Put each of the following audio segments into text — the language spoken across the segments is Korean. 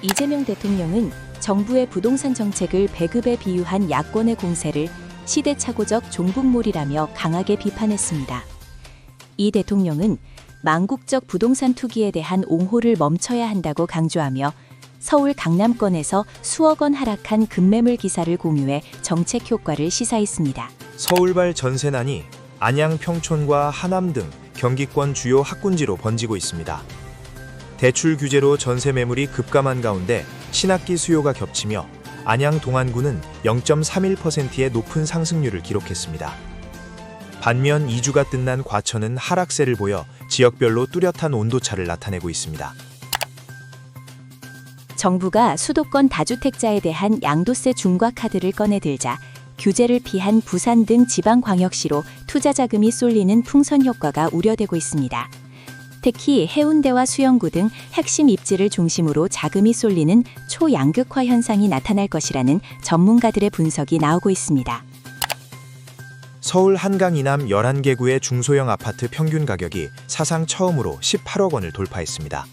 이재명 대통령은 정부의 부동산 정책을 배급에 비유한 야권의 공세를 시대착오적 종북몰이라며 강하게 비판했습니다. 이 대통령은 망국적 부동산 투기에 대한 옹호를 멈춰야 한다고 강조하며 서울 강남권에서 수억 원 하락한 급매물 기사를 공유해 정책 효과를 시사했습니다. 서울발 전세난이 안양, 평촌과 하남 등 경기권 주요 학군지로 번지고 있습니다. 대출 규제로 전세 매물이 급감한 가운데 신학기 수요가 겹치며 안양 동안구는 0.31%의 높은 상승률을 기록했습니다. 반면 2주가 끝난 과천은 하락세를 보여 지역별로 뚜렷한 온도차를 나타내고 있습니다. 정부가 수도권 다주택자에 대한 양도세 중과 카드를 꺼내들자 규제를 피한 부산 등 지방광역시로 투자 자금이 쏠리는 풍선 효과가 우려되고 있습니다. 특히 해운대와 수영구 등 핵심 입지를 중심으로 자금이 쏠리는 초양극화 현상이 나타날 것이라는 전문가들의 분석이 나오고 있습니다. 서울 한강 이남 11개 구의 중소형 아파트 평균 가격이 사상 처음으로 18억 원을 돌파했습니다.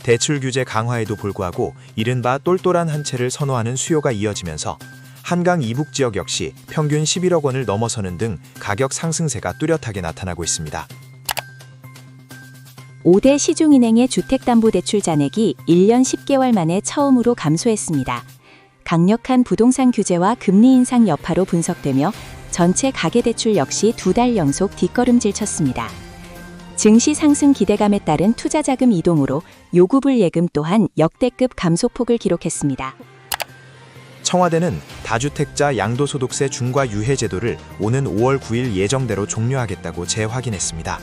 대출 규제 강화에도 불구하고 이른바 똘똘한 한 채를 선호하는 수요가 이어지면서 한강 이북 지역 역시 평균 11억 원을 넘어서는 등 가격 상승세가 뚜렷하게 나타나고 있습니다. 5대 시중은행의 주택담보대출 잔액이 1년 10개월 만에 처음으로 감소했습니다. 강력한 부동산 규제와 금리 인상 여파로 분석되며 전체 가계대출 역시 2달 연속 뒷걸음질 쳤습니다. 증시 상승 기대감에 따른 투자자금 이동으로 요구불 예금 또한 역대급 감소폭을 기록했습니다. 청와대는 다주택자 양도소득세 중과 유예 제도를 오는 5월 9일 예정대로 종료하겠다고 재확인했습니다.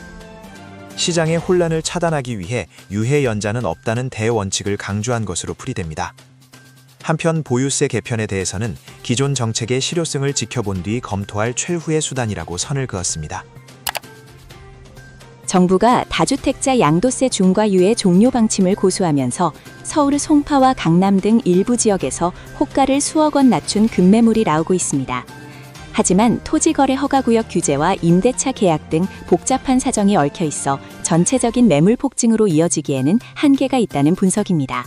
시장의 혼란을 차단하기 위해 유예 연장은 없다는 대원칙을 강조한 것으로 풀이됩니다. 한편 보유세 개편에 대해서는 기존 정책의 실효성을 지켜본 뒤 검토할 최후의 수단이라고 선을 그었습니다. 정부가 다주택자 양도세 중과 유예 종료 방침을 고수하면서 서울 송파와 강남 등 일부 지역에서 호가를 수억 원 낮춘 급매물이 나오고 있습니다. 하지만 토지거래 허가구역 규제와 임대차 계약 등 복잡한 사정이 얽혀 있어 전체적인 매물 폭증으로 이어지기에는 한계가 있다는 분석입니다.